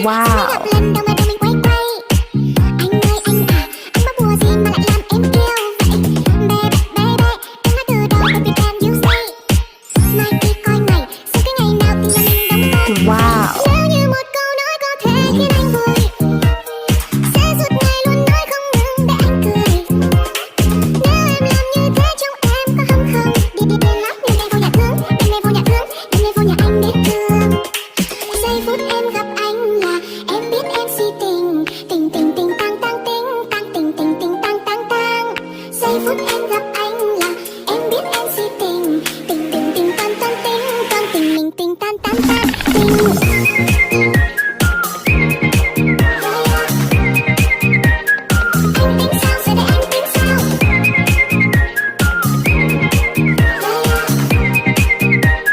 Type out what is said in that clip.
Wow. lần đầu mà đôi mình quay quay. Anh ơi anh à, anh có bùa gì mà lại làm em yêu vậy? Baby baby, em nói từ đầu baby can you say? Mai kia coi ngày, sẽ cái ngày nào thì nhà mình đóng con. Wow. Nếu như một câu nói có thể khiến anh vui, sẽ suốt ngày luôn nói không ngừng để anh cười. Nếu em làm như thế trong em có hâm không? Đi đi đi lắm nhưng đây vô nhà thương, đêm nay vô nhà thương, đêm nay vô nhà anh biết thương. Giây phút em gặp anh là em biết em si tình, tình tình tình tang tang tình, tang tình tình tình tang tang tang. Giây phút em gặp anh là em biết em si tình, tình tình tình tan tan tình, tan tình mình tình tan tan.